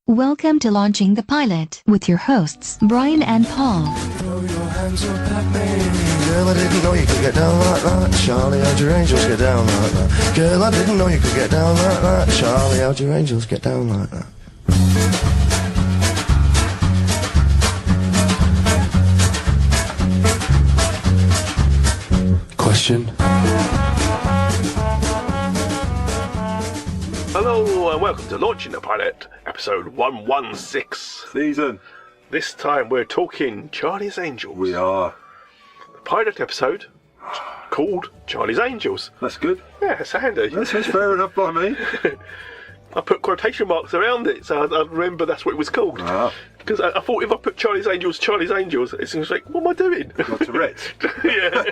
Welcome to Launching the Pilot with your hosts, Brian and Paul. Throw your hands up at me. Girl, I didn't know you could get down like that. Charlie, how'd your angels get down like that? Girl, I didn't know you could get down like that. Charlie, how'd your angels get down like that? Question. Hello and welcome to Launching the Pilot, episode 116. Season. This time we're talking Charlie's Angels. We are. The pilot episode called Charlie's Angels. That's good. Yeah, it's handy. That's fair enough by me. I put quotation marks around it so I remember that's what it was called. Ah. Because I thought if I put Charlie's Angels, it seems like, what am I doing? Got Tourette's. Yeah.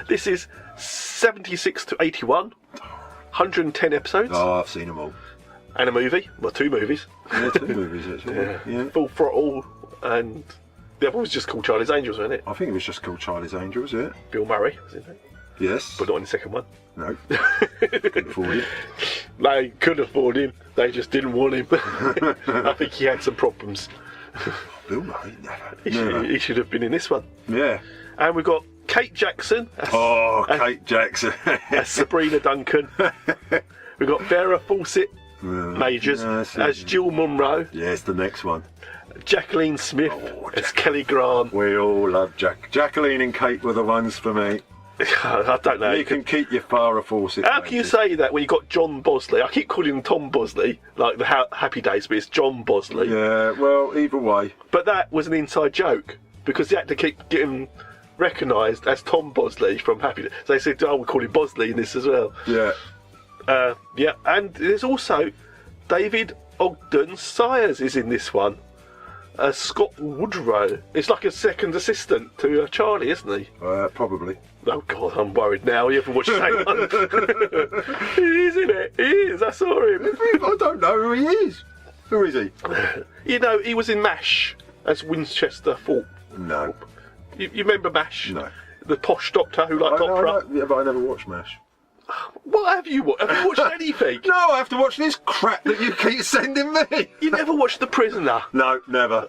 This is 76 to 81. 110 episodes. Oh, I've seen them all. And a movie. Well, two movies. Yeah, two movies actually. Yeah. Full Throttle, and the other one was just called Charlie's Angels, wasn't it? I think it was just called Charlie's Angels, yeah. Bill Murray, was it? Yes. But not in the second one. No. Couldn't afford it. They could afford him, they just didn't want him. I think he had some problems. Bill Murray, never. He should have been in this one. Yeah. And we've got Kate Jackson. Kate Jackson. As Sabrina Duncan. We've got Vera Fawcett Majors as Jill Munro. Yes, the next one. Jacqueline Smith as Kelly Grant. We all love Jacqueline and Kate were the ones for me. I don't know. You can keep your Farrah Fawcett. How can you say that when you got John Bosley? I keep calling him Tom Bosley, like the Happy Days, but it's John Bosley. Yeah, well, either way. But that was an inside joke because they had to keep getting recognised as Tom Bosley from Happy Days. So they said, "Oh, we call him Bosley in this as well." Yeah. Yeah, and there's also David Ogden Sires is in this one. Scott Woodrow. It's like a second assistant to Charlie, isn't he? Probably. Oh God, I'm worried now. You haven't watched the same one. He is in it. He is. I saw him. I don't know who he is. Who is he? You know, he was in MASH as Winchester Thorpe. No. You remember MASH? No. The posh doctor who liked opera. Yeah, but I never watched MASH. What have you watched? Have you watched anything? No, I have to watch this crap that you keep sending me. You never watched The Prisoner? No, never.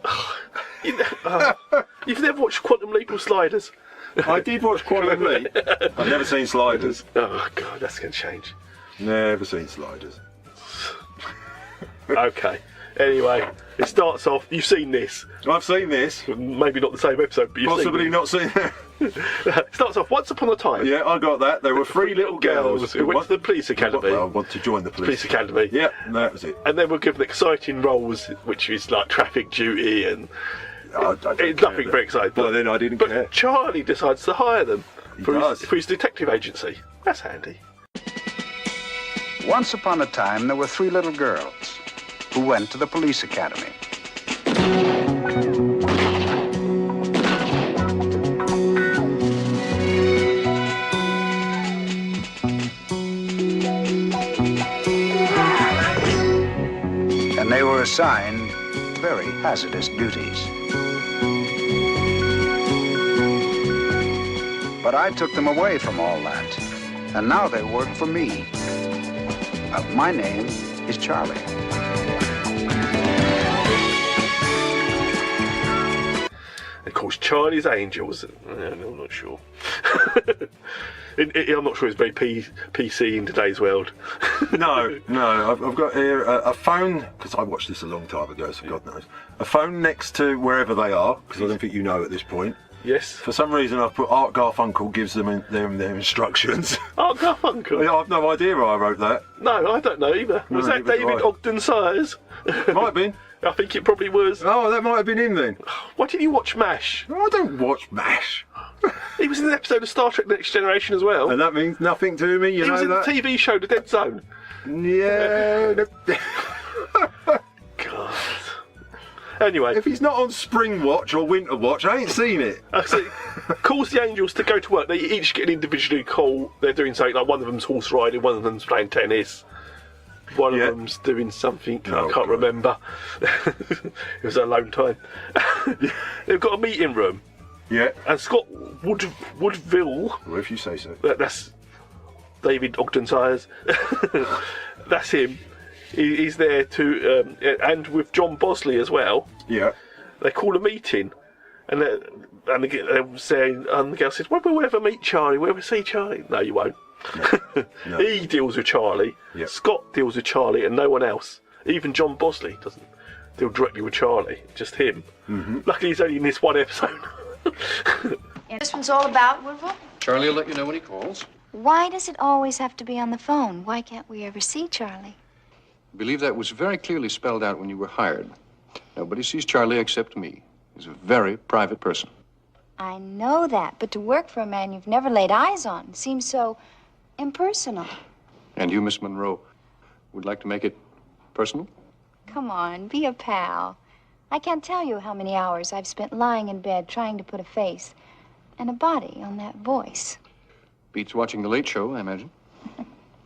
You've never watched Quantum Leap or Sliders? I did watch Quantum Leap. I've never seen Sliders. Oh God, that's going to change. Never seen Sliders. Okay. Anyway, it starts off. You've seen this. I've seen this. Maybe not the same episode, but you've Possibly seen not seen it. It starts off once upon a time. Yeah, I got that. There were three little girls who went to the police academy. Well, want to join the Police Academy. Yeah, that was it. And then we're given exciting roles, which is like traffic duty and it's nothing very exciting. Well, then I didn't care. But Charlie decides to hire them for his detective agency. That's handy. Once upon a time, there were three little girls who went to the police academy. And they were assigned very hazardous duties. But I took them away from all that, and now they work for me. My name is Charlie. Of course, Charlie's Angels. I'm not sure. I'm not sure it's very PC in today's world. No. I've got here a phone, because I watched this a long time ago, so God knows. A phone next to wherever they are, because I don't think you know at this point. Yes. For some reason, I've put Art Garfunkel gives them their instructions. Art Garfunkel? I have no idea why I wrote that. No, I don't know either. Was that David Ogden Sires? Might have been. I think it probably was. Oh, that might have been him then. Why didn't you watch MASH? I don't watch MASH. He was in an episode of Star Trek Next Generation as well. And that means nothing to me, you know that? He was in the TV show The Dead Zone. Yeah. God. Anyway. If he's not on Spring Watch or Winter Watch, I ain't seen it. So calls the Angels to go to work. They each get an individual call. They're doing something, like one of them's horse riding, one of them's playing tennis. One of them's doing something I can't remember. It was a long time. They've got a meeting room. Yeah. And Scott Woodville. Well, if you say so. That's David Ogden Sires. That's him. he's there to, and with John Bosley as well. Yeah. They call a meeting, and they're saying, and the girl says, "Will we ever meet Charlie? Will we ever see Charlie?" No, you won't. No. He deals with Charlie. Yep. Scott deals with Charlie, and no one else. Even John Bosley doesn't deal directly with Charlie. Just him. Mm-hmm. Luckily, he's only in this one episode. And this one's all about Woodville? Charlie will let you know when he calls. Why does it always have to be on the phone? Why can't we ever see Charlie? I believe that was very clearly spelled out when you were hired. Nobody sees Charlie except me. He's a very private person. I know that, but to work for a man you've never laid eyes on seems so impersonal. And you, Miss Monroe, would like to make it personal? Come on, be a pal. I can't tell you how many hours I've spent lying in bed trying to put a face and a body on that voice. Beats watching The Late Show, I imagine.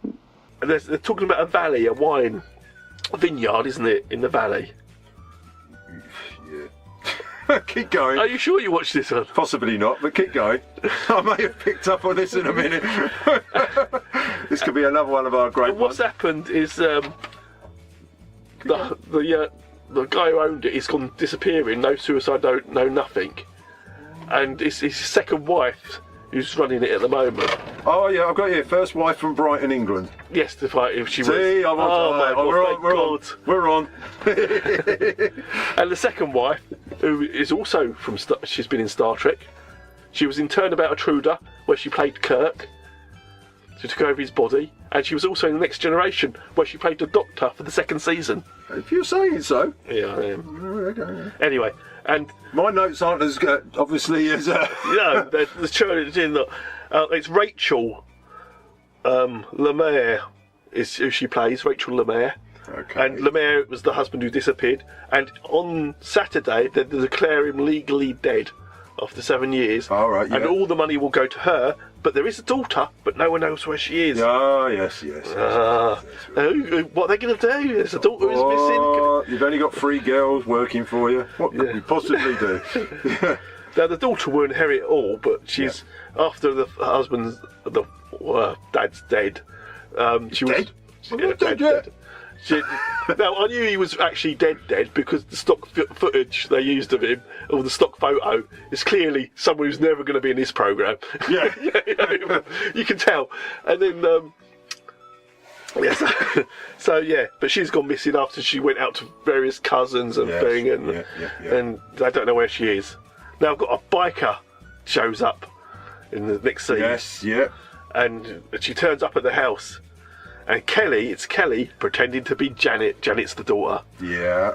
And they're talking about a valley, a vineyard, isn't it, in the valley? Yeah. Keep going. Are you sure you watched this one? Possibly not, but keep going. I may have picked up on this in a minute. This could be another one of our great And what's ones. happened is the guy who owned it is gone disappearing. No suicide, no nothing. And it's his second wife who's running it at the moment. Oh yeah, I've got here. First wife from Brighton, England. Yes, if she was. See, I'm on. Oh my God, we're on. And the second wife, who is also from, she's been in Star Trek. She was in Turnabout Intruder, where she played Kirk. She took over his body, and she was also in The Next Generation, where she played the Doctor for the second season. If you're saying so. Yeah, I am. Okay. Anyway, and my notes aren't as good, obviously, as. The church in the. It's Rachel Lemaire is who she plays. Rachel Lemaire. Okay. And Lemaire was the husband who disappeared. And on Saturday, they declare him legally dead after 7 years. All right. Yeah. And all the money will go to her. But there is a daughter, but no one knows where she is. Oh, yes. What are they going to do? There's a daughter who's missing. You've only got 3 girls working for you. What could we possibly do? Now, the daughter will inherit it all, but she's after the husband's, dad's dead. She was dead. Now, I knew he was actually dead because the stock footage they used of him, or the stock photo, is clearly someone who's never going to be in this programme. Yeah. You can tell. And then, but she's gone missing after she went out to various cousins and and they don't know where she is. Now, I've got a biker shows up in the next scene. Yes, yeah. And she turns up at the house. And it's Kelly pretending to be Janet. Janet's the daughter. Yeah.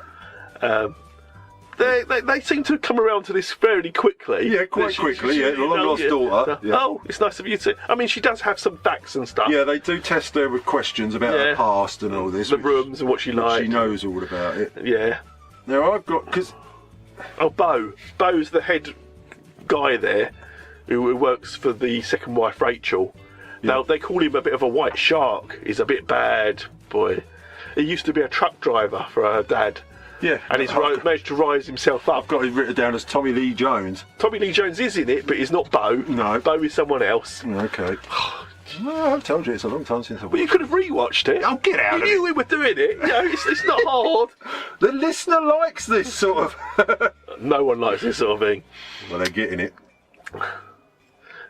They seem to come around to this fairly quickly. Yeah, quite quickly. The long lost daughter. Yeah. Oh, it's nice of you to. I mean, she does have some facts and stuff. Yeah, they do test her with questions about her past and all this. The rooms and what she likes. She knows all about it. Yeah. Now I've got Bo. Bo's the head guy there, who works for the second wife, Rachel. Yeah. Now, they call him a bit of a white shark. He's a bit bad, boy. He used to be a truck driver for her dad. Yeah. And he's managed to rise himself up. I've got it written down as Tommy Lee Jones. Tommy Lee Jones is in it, but he's not Bo. No. Bo is someone else. Okay. Well, I've told you, it's a long time since I've watched it. Well, you could have rewatched it. Oh, get out of it. You knew we were doing it. You know, it's not hard. The listener likes this sort of... No one likes this sort of thing. Well, they're getting it.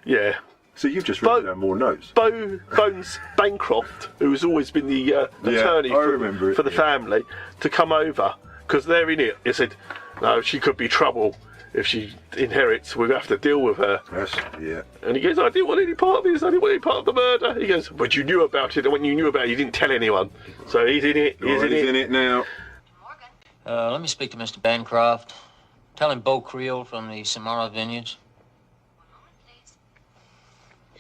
Yeah. So you've just written down more notes. Bones Bancroft, who's always been the attorney for the family, to come over, because they're in it. He said, no, she could be trouble if she inherits. We're going to have to deal with her. Yes, yeah. And he goes, I didn't want any part of this. I didn't want any part of the murder. He goes, but you knew about it, and when you knew about it, you didn't tell anyone. So he's in it. He's in it now. Let me speak to Mr. Bancroft. Tell him Bo Creel from the Samara Vineyards.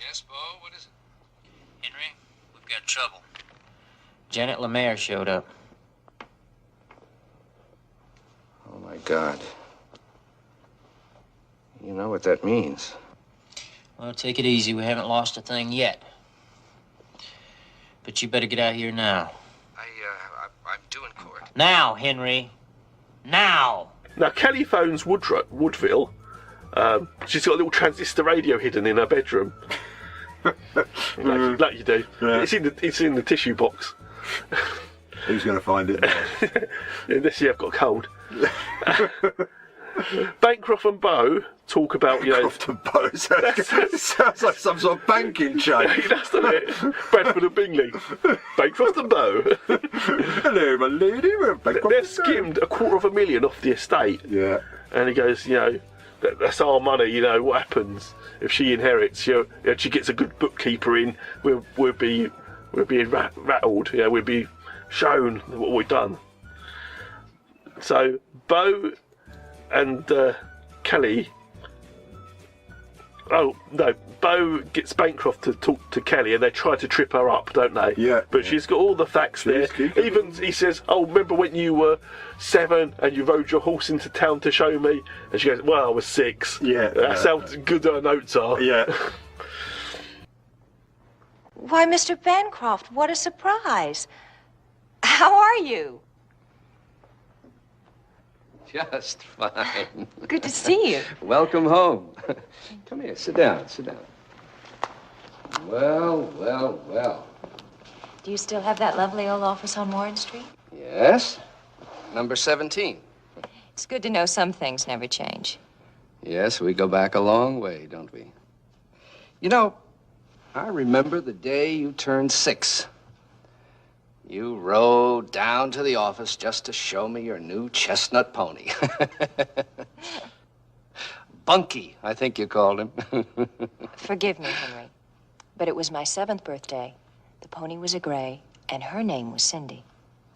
Yes, Bo, what is it? Henry, we've got trouble. Janet Lemaire showed up. Oh, my God. You know what that means. Well, take it easy. We haven't lost a thing yet. But you better get out here now. I'm due in court. Now, Henry. Now! Now, Kelly phones Woodville. She's got a little transistor radio hidden in her bedroom. like you do. Yeah. It's in the tissue box. Who's going to find it? This year I've got a cold. Bancroft and Bow talk about, Bancroft and Bow. Sounds like some sort of banking chain. That's it. Bradford and Bingley. Bancroft and Bow. Hello, my lady. They've skimmed $250,000 off the estate. Yeah. And he goes, that's our money. What happens if she inherits? She gets a good bookkeeper in. We'll be rattled. We'll be shown what we've done. So Bo and Kelly. Oh no, Bo gets Bancroft to talk to Kelly, and they try to trip her up, don't they? Yeah. But she's got all the facts there. Even he says, "Oh, remember when you were 7 and you rode your horse into town to show me?" And she goes, "Well, I was 6." Yeah. That's how good her notes are. Yeah. Why, Mr. Bancroft, what a surprise. How are you? Just fine. Good to see you. Welcome home. Come here, sit down. Well. Do you still have that lovely old office on Warren Street? Yes. Number 17. It's good to know some things never change. Yes, we go back a long way, don't we? I remember the day you turned 6. You rode down to the office just to show me your new chestnut pony. Bunky, I think you called him. Forgive me, Henry, but it was my 7th birthday. The pony was a gray, and her name was Cindy.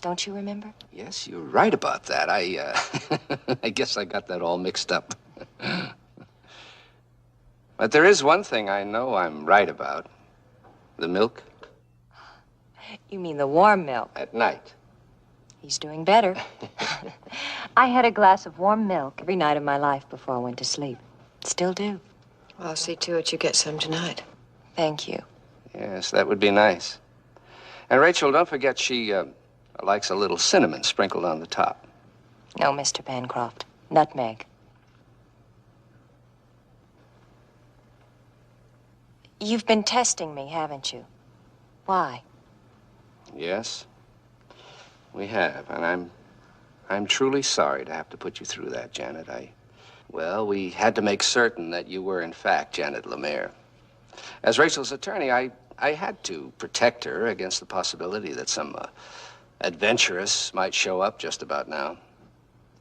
Don't you remember? Yes, you're right about that. I guess I got that all mixed up. But there is one thing I know I'm right about. The milk. You mean the warm milk? At night. He's doing better. I had a glass of warm milk every night of my life before I went to sleep. Still do. Well, I'll see to it you get some tonight. Thank you. Yes, that would be nice. And Rachel, don't forget she likes a little cinnamon sprinkled on the top. No, Mr. Bancroft. Nutmeg. You've been testing me, haven't you? Why? Yes, we have, and I'm truly sorry to have to put you through that, Janet. We had to make certain that you were, in fact, Janet Lemaire. As Rachel's attorney, I had to protect her against the possibility that some adventuress might show up just about now.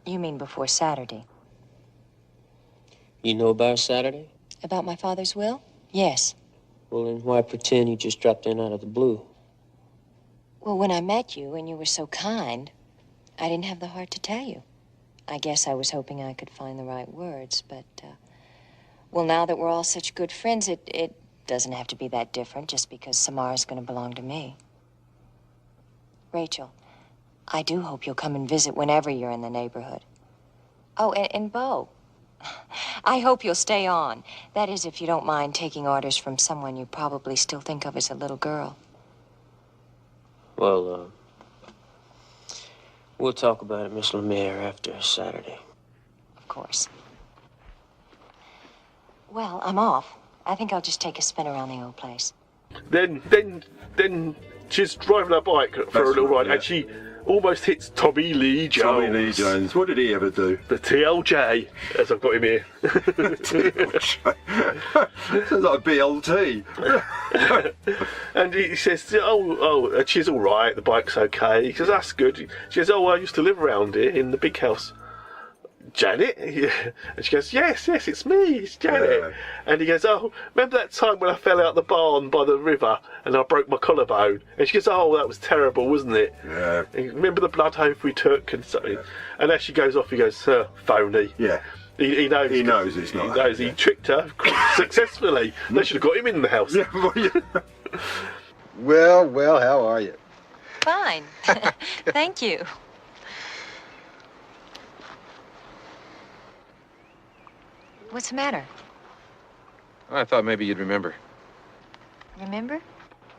You mean before Saturday? You know about Saturday? About my father's will? Yes. Well, then why pretend you just dropped in out of the blue? Well, when I met you and you were so kind, I didn't have the heart to tell you. I guess I was hoping I could find the right words, but, now that we're all such good friends, it doesn't have to be that different just because Samara's going to belong to me. Rachel, I do hope you'll come and visit whenever you're in the neighborhood. Oh, and Bo, I hope you'll stay on. That is, if you don't mind taking orders from someone you probably still think of as a little girl. Well, we'll talk about it, Miss Lemaire, after Saturday. Of course. Well, I'm off. I think I'll just take a spin around the old place. Then she's driving her bike for a little ride, and she almost hits Tommy Lee Jones. Tommy Lee Jones. What did he ever do? The TLJ, as I've got him here. TLJ. Sounds like a BLT. And he says, and she's all right, the bike's okay. He says, that's good. She says, I used to live around here in the big house. Janet? Yeah. And she goes, yes, it's me, it's Janet. Yeah. And he goes, remember that time when I fell out the barn by the river and I broke my collarbone? And she goes, that was terrible, wasn't it? Yeah. And remember the blood oath we took and something? Yeah. And as she goes off, he goes, phony. Yeah. He knows. He knows it's not. He knows. He tricked her successfully. They should have got him in the house. Yeah, Well, how are you? Fine. Thank you. What's the matter? I thought maybe you'd remember. Remember?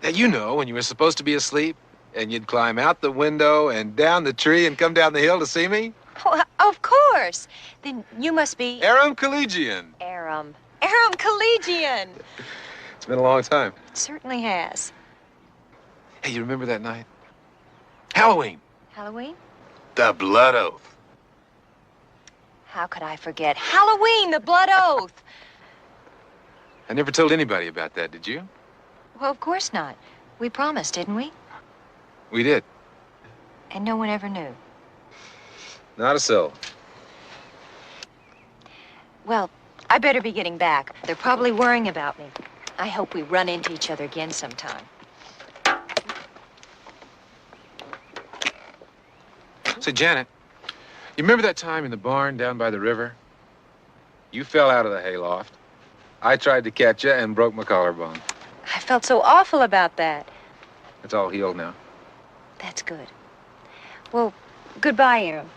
Yeah, you know, when you were supposed to be asleep, and you'd climb out the window and down the tree and come down the hill to see me? Oh, of course. Then you must be... Aram Collegian. Aram Collegian. It's been a long time. It certainly has. Hey, you remember that night? How Halloween. Halloween? The blood oath. How could I forget? Halloween, the blood oath! I never told anybody about that, did you? Well, of course not. We promised, didn't we? We did. And no one ever knew. Not a soul. Well, I better be getting back. They're probably worrying about me. I hope we run into each other again sometime. Say, Janet, you remember that time in the barn down by the river? You fell out of the hayloft. I tried to catch you and broke my collarbone. I felt so awful about that. It's all healed now. That's good. Well, goodbye, Aaron.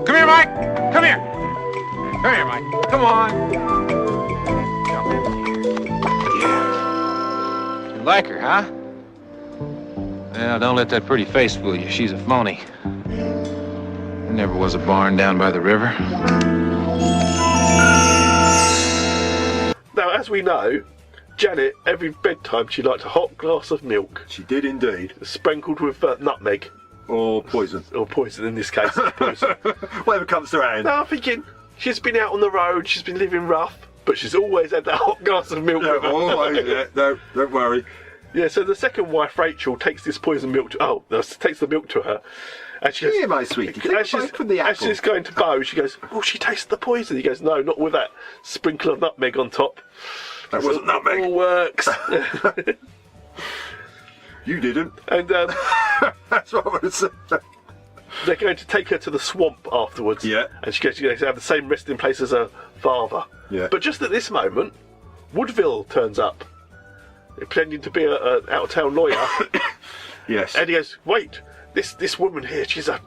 Come here, Mike! Come here! Come here, Mike. Come on. Yeah. You like her, huh? Well, don't let that pretty face fool you. She's a phony. There never was a barn down by the river. Now, as we know, Janet, every bedtime she liked a hot glass of milk. She did indeed. Sprinkled with nutmeg. Or poison. Or poison in this case. Poison. Whatever comes to hand. No, I'm thinking she's been out on the road, she's been living rough, but she's always had that hot glass of milk. Yeah, with her. always. Yeah, no, don't worry. Yeah, so the second wife, Rachel, takes this poison milk takes the milk to her. And she goes, Here, my sweetie, take a bite from the as apple. she's going to bow, she goes, oh, she tastes the poison. He goes, no, not with that sprinkle of nutmeg on top. That wasn't nutmeg. It all works. You didn't. And that's what I would say. They're going to take her to the swamp afterwards. Yeah. And she's going to have the same resting place as her father. Yeah. But just at this moment, Woodville turns up, pretending to be an out-of-town lawyer. Yes. And he goes, wait, this woman here, she's a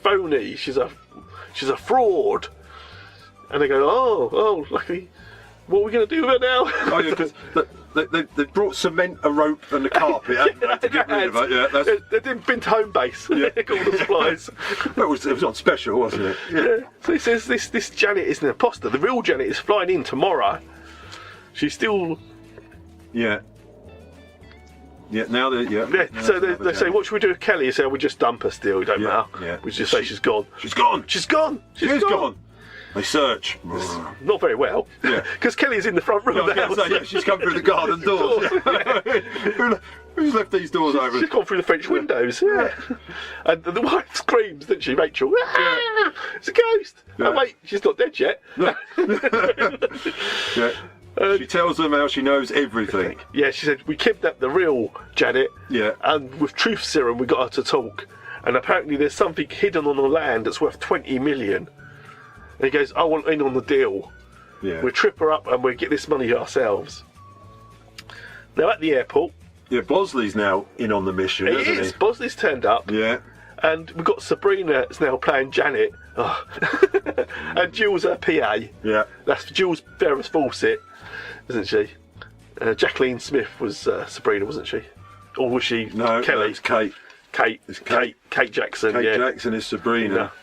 phony, she's a fraud. And they go, oh, luckily, what are we going to do with her now? Oh, yeah, because they brought cement, a rope, and a carpet, haven't they, to get rid of it? Yeah, They didn't been to home base. Yeah. They got all the supplies. It was on special, wasn't it? Yeah. So he says this Janet is an imposter. The real Janet is flying in tomorrow. She's still. Yeah. Yeah. Now they. Yeah. Yeah. So they say, what should we do with Kelly? He said, we just dump her still. It don't matter. Yeah. We just say she's gone. She's gone. She's gone. She's gone. They search. Not very well. Yeah. Because Kelly's in the front room of the house. Yeah, she's come through the garden doors. Who's left these doors open? She's gone through the French windows. Yeah. And the wife screams, doesn't she, Rachel? Ah, it's a ghost. Yeah. Oh, wait, she's not dead yet. Yeah. She tells them how she knows everything. Yeah, she said, we kidnapped the real Janet. Yeah. And with truth serum, we got her to talk. And apparently there's something hidden on the land that's worth 20 million. And he goes, I want in on the deal. Yeah. We'll trip her up and we'll get this money ourselves. Now at the airport. Yeah, Bosley's now in on the mission, He isn't is. he? Bosley's turned up. Yeah. And we've got Sabrina that's now playing Janet. Oh. And Jules her PA. Yeah. That's Jules Ferris Fawcett, isn't she? Jacqueline Smith was Sabrina, wasn't she? Or was she Kelly? No, it's Kate. Kate Jackson. Kate yeah. Jackson is Sabrina.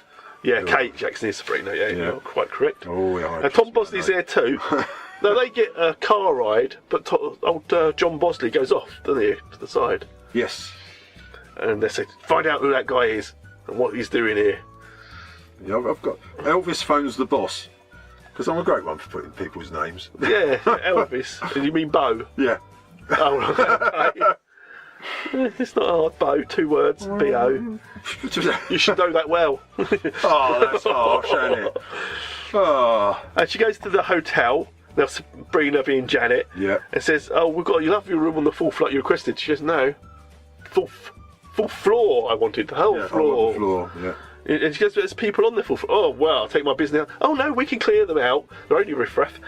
Yeah, Kate Jackson is Sabrina. Yeah, you're quite correct. Oh, yeah. And Tom Bosley's there too. Now they get a car ride, but old John Bosley goes off, doesn't he, to the side? Yes. And they say, find out who that guy is and what he's doing here. Yeah, I've got Elvis phones the boss, because I'm a great one for putting people's names. Yeah, Elvis. And you mean Bo? Yeah. Oh, right. It's not hard, Bo. 2 words, B-O. You should know that well. Oh, that's harsh, isn't it? Oh. And she goes to the hotel. Now Sabrina being Janet. Yeah. And says, oh, we've got you love your room on the 4th floor you requested. She goes, no. 4th floor I wanted. The whole floor. Floor, yeah. And she goes, there's people on the 4th floor. Oh, well, I'll take my business out. Oh, no, we can clear them out. They're only riffraff.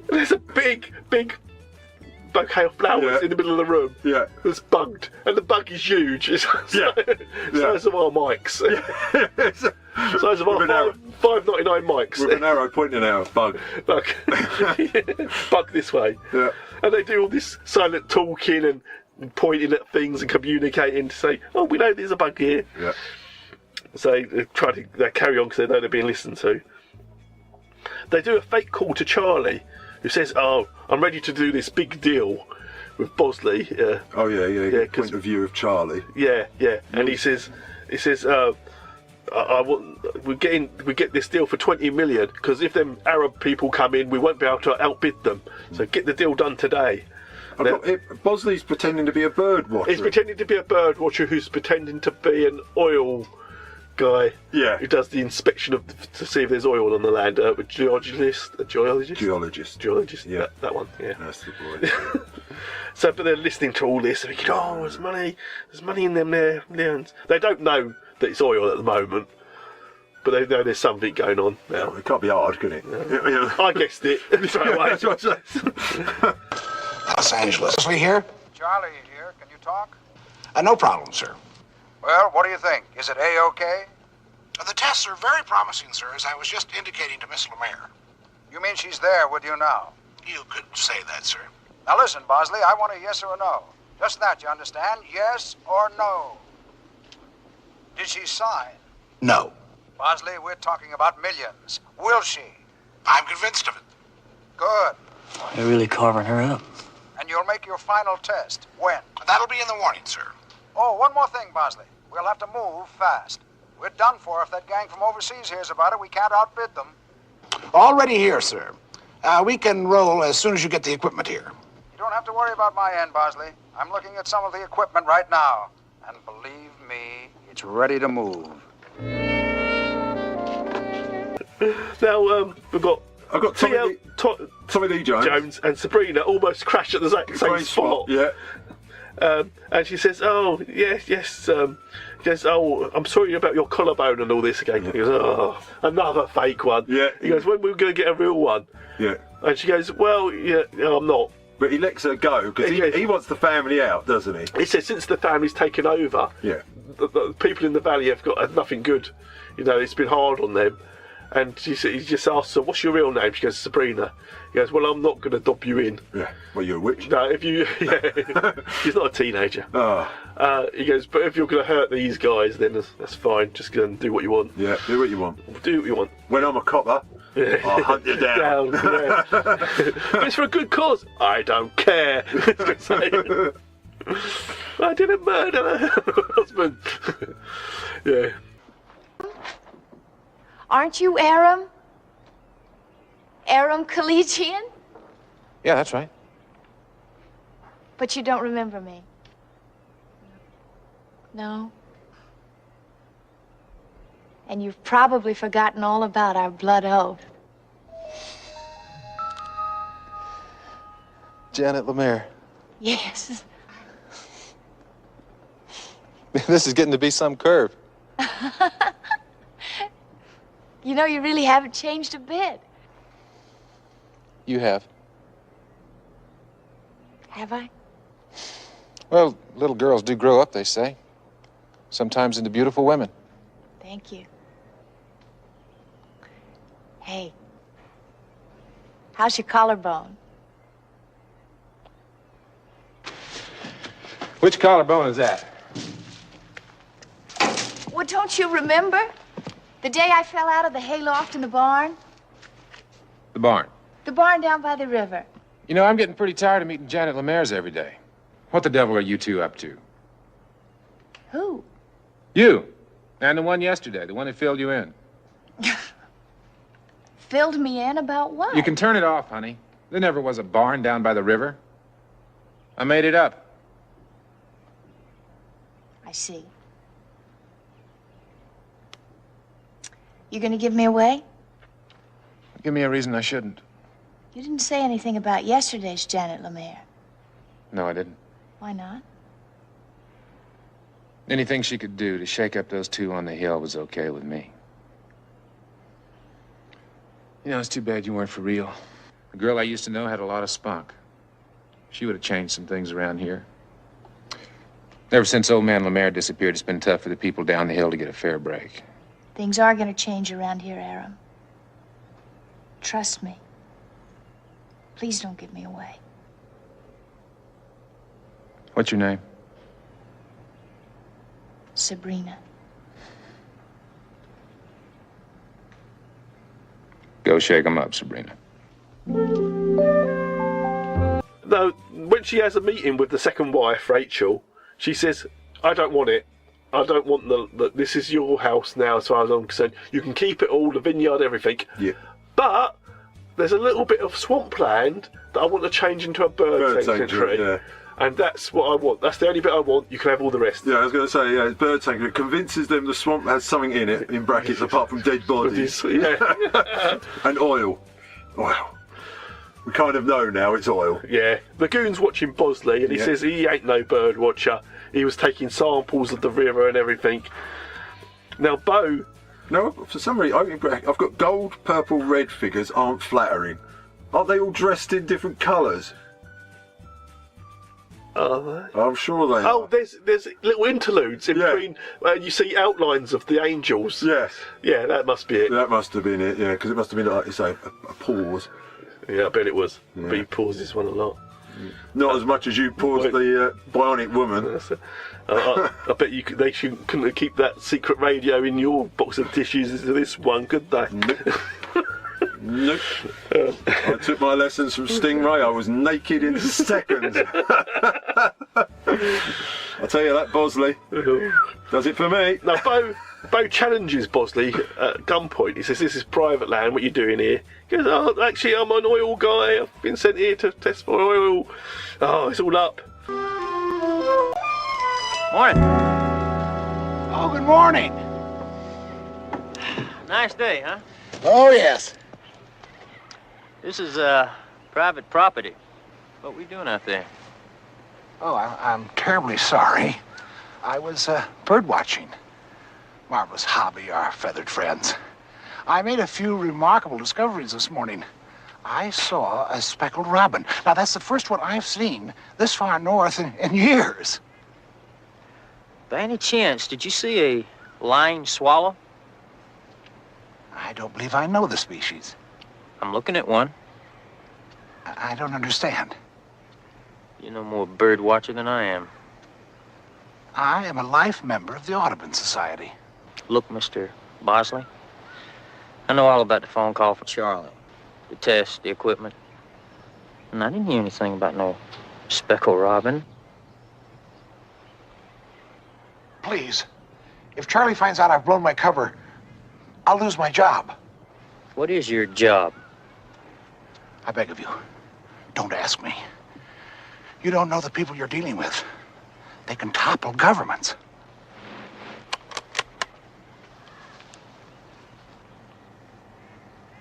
There's a big bouquet of flowers in the middle of the room. Yeah. It's bugged. And the bug is huge. It's size of our mics. Size of our $5.99 mics. With an arrow pointing out, bug. Bug. Bug this way. Yeah. And they do all this silent talking and pointing at things and communicating to say, oh, we know there's a bug here. Yeah. So they carry on because they know they're being listened to. They do a fake call to Charlie, who says, "Oh, I'm ready to do this big deal with Bosley." Oh yeah. Point of view of Charlie. Yeah. And he says, we get this deal for 20 million because if them Arab people come in, we won't be able to outbid them. So get the deal done today. Bosley's pretending to be a bird watcher. He's pretending to be a bird watcher who's pretending to be an oil guy. Yeah. Who does the inspection to see if there's oil on the land. A geologist. Geologist. Yeah. That one. Yeah. That's the boy. So, but they're listening to all this and thinking, "Oh, there's money in them there." They don't know that it's oil at the moment, but they know there's something going on now. It can't be hard, can it? Yeah. I guessed it. Los Angeles. Is he here? Charlie here. Can you talk? No problem, sir. Well, what do you think? Is it A-OK? The tests are very promising, sir, as I was just indicating to Miss Lemaire. You mean she's there with you now? You could say that, sir. Now listen, Bosley, I want a yes or a no. Just that, you understand? Yes or no. Did she sign? No. Bosley, we're talking about millions. Will she? I'm convinced of it. Good. They're really carving her up. And you'll make your final test. When? That'll be in the morning, sir. Oh, one more thing, Bosley. We'll have to move fast. We're done for if that gang from overseas hears about it. We can't outbid them. Already here, sir. We can roll as soon as you get the equipment here. You don't have to worry about my end, Bosley. I'm looking at some of the equipment right now. And believe me, it's ready to move. Now, I've got Tommy Lee Jones and Sabrina almost crash at the same spot. Yeah. And she says, "Oh, yes. He goes, "Oh, I'm sorry about your collarbone and all this again." He goes, "Oh, another fake one." Yeah. He goes, "When are we going to get a real one?" Yeah. And she goes, "Well, yeah, I'm not." But he lets her go because he wants the family out, doesn't he? He says since the family's taken over, the people in the valley have got nothing good. It's been hard on them. And he just asks her, "What's your real name?" She goes, "Sabrina." He goes, "Well, I'm not going to dob you in." Yeah. Well, you're a witch. No, if you... Yeah. She's not a teenager. Oh. He goes, "But if you're going to hurt these guys, then that's fine. Just go and do what you want." Yeah, do what you want. Do what you want. When I'm a copper, I'll hunt you down. Yeah. It's for a good cause. I don't care. I didn't murder her husband. Yeah. Aren't you Aram? Aram Collegian? Yeah, that's right. But you don't remember me? No? And you've probably forgotten all about our blood oath. Janet Lemaire. Yes. This is getting to be some curve. You really haven't changed a bit. You have. Have I? Well, little girls do grow up, they say. Sometimes into beautiful women. Thank you. Hey, how's your collarbone? Which collarbone is that? Well, don't you remember? The day I fell out of the hayloft in the barn? The barn. The barn down by the river. I'm getting pretty tired of meeting Janet Lemaire's every day. What the devil are you two up to? Who? You. And the one yesterday, the one that filled you in. Filled me in about what? You can turn it off, honey. There never was a barn down by the river. I made it up. I see. You gonna give me away? Give me a reason I shouldn't. You didn't say anything about yesterday's Janet Lemaire. No, I didn't. Why not? Anything she could do to shake up those two on the hill was okay with me. It's too bad you weren't for real. The girl I used to know had a lot of spunk. She would have changed some things around here. Ever since old man Lemaire disappeared, it's been tough for the people down the hill to get a fair break. Things are gonna change around here, Aram. Trust me. Please don't give me away. What's your name? Sabrina. Go shake 'em up, Sabrina. No, when she has a meeting with the second wife, Rachel, she says, I don't want it. I don't want this is your house now as far as I'm concerned. You can keep it all, the vineyard, everything. Yeah. But there's a little bit of swampland that I want to change into a bird sanctuary. Yeah. And that's what I want. That's the only bit I want. You can have all the rest. Yeah, I was going to say, yeah, it's bird sanctuary. It convinces them the swamp has something in it, in brackets, apart from dead bodies. Yeah. And oil. Wow. We kind of know now it's oil. Yeah. The goon's watching Bosley and he says he ain't no bird watcher. He was taking samples of the river and everything. Now, Bo... No, for some reason, I've got gold, purple, red figures aren't flattering. Aren't they all dressed in different colours? Are they? I'm sure they are. Oh, there's little interludes in between. You see outlines of the angels. Yes. Yeah, that must be it. That must have been it, yeah, because it must have been, like you say, a pause. Yeah, I bet it was. Yeah. But he paused this one a lot. Not as much as you paused the Bionic Woman. I bet they couldn't keep that secret radio in your box of tissues as this one, could they? Nope. I took my lessons from Stingray. I was naked in seconds. I'll tell you that, Bosley. Does it for me. Now, Bo challenges Bosley at gunpoint. He says, this is private land, what are you doing here? He goes, oh, actually, I'm an oil guy. I've been sent here to test for oil. Oh, it's all up. Morning. Oh, good morning. Nice day, huh? Oh, yes. This is private property. What are we doing out there? Oh, I'm terribly sorry. I was bird watching. Marvelous hobby, our feathered friends. I made a few remarkable discoveries this morning. I saw a speckled robin. Now, that's the first one I've seen this far north in years. By any chance, did you see a line swallow? I don't believe I know the species. I'm looking at one. I don't understand. You're no more bird watcher than I am. I am a life member of the Audubon Society. Look, Mr. Bosley, I know all about the phone call for Charlie, the test, the equipment. And I didn't hear anything about no speckled robin. Please, if Charlie finds out I've blown my cover, I'll lose my job. What is your job? I beg of you, don't ask me. You don't know the people you're dealing with. They can topple governments.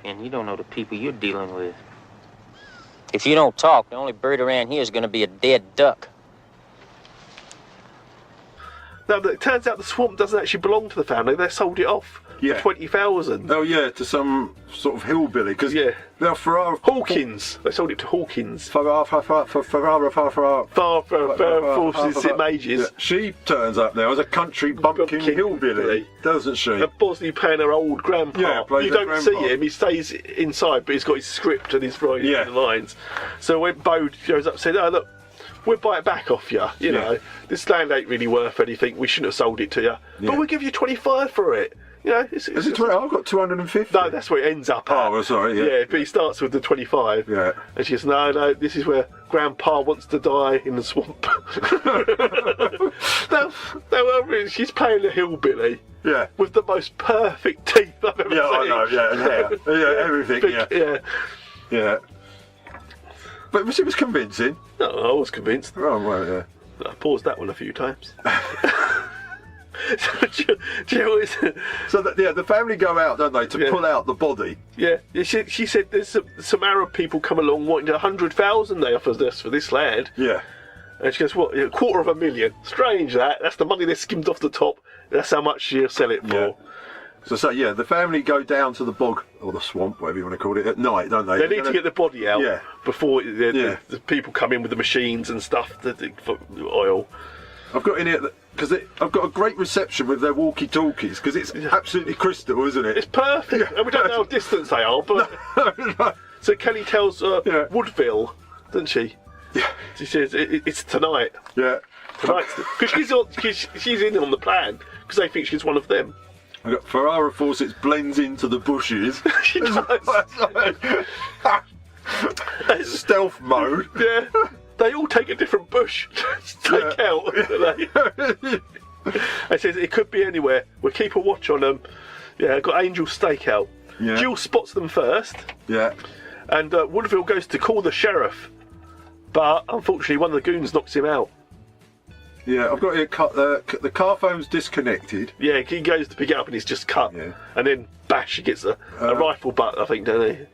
And you don't know the people you're dealing with. If you don't talk, the only bird around here is going to be a dead duck. Now, it turns out the swamp doesn't actually belong to the family. They sold it off for 20,000. Oh, yeah, to some sort of hillbilly. Because they're Hawkins. They sold it to Hawkins. Far forces it mages. Yeah. She turns up now as a country bumpkin hillbilly, doesn't she? And Bosley playing her old grandpa. Yeah, you don't see him. He stays inside, but he's got his script and he's writing the lines. So when Bo goes up and said, oh, look, we'll buy it back off you. You know, this land ain't really worth anything. We shouldn't have sold it to you. But we'll give you 25 for it. You know, is it 20? I've got 250. No, that's where it ends up at. Oh, well, sorry, Yeah, but he starts with the 25. Yeah. And she says, no, this is where Grandpa wants to die in the swamp. now, she's playing the hillbilly. Yeah. With the most perfect teeth I've ever seen. Yeah, I know, yeah, and hair. Yeah, everything, Yeah. But she was convincing. No, I was convinced. Oh, well, yeah. I paused that one a few times. So the family go out, don't they, to pull out the body? Yeah. She said there's some Arab people come along wanting 100,000 they offered us for this land. Yeah. And she goes, what, $250,000? Strange that. That's the money they skimmed off the top. That's how much she'll sell it for. Yeah. So the family go down to the bog, or the swamp, whatever you want to call it, at night, don't they? They need to get the body out before the people come in with the machines and stuff for oil. I've got in here, because I've got a great reception with their walkie-talkies, because it's absolutely crystal, isn't it? It's perfect. And we don't know how distant they are, but... No. So Kelly tells Woodville, doesn't she? Yeah. She says, it's tonight. Yeah. Tonight. Because she's in on the plan, because they think she's one of them. I got Ferrara Fawcett's blends into the bushes. She does. Stealth mode. Yeah. They all take a different bush to take out. It says it could be anywhere. We'll keep a watch on them. Yeah, got Angel stakeout. Yeah. Jill spots them first. Yeah. And Woodville goes to call the sheriff, but unfortunately one of the goons knocks him out. Yeah, I've got here the car phone's disconnected. Yeah, he goes to pick it up and he's just cut. Yeah. And then bash, he gets a rifle butt, I think, don't he?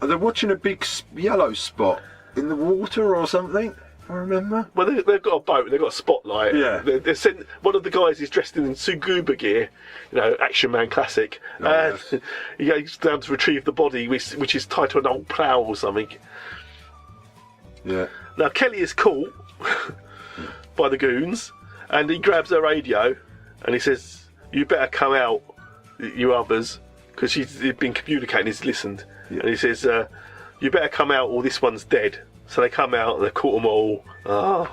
Are they watching a big yellow spot in the water or something? I remember. Well, they've got a boat, they've got a spotlight. Yeah. They're sent, one of the guys is dressed in Suguba gear, you know, Action Man classic. Oh, and yes. he goes down to retrieve the body, which is tied to an old plough or something. Yeah. Now, Kelly is caught by the goons, and he grabs her radio, and he says, "You better come out, you others," because he'd been communicating, he's listened. Yeah. And he says, "You better come out or this one's dead." So they come out and they've caught them all. Oh.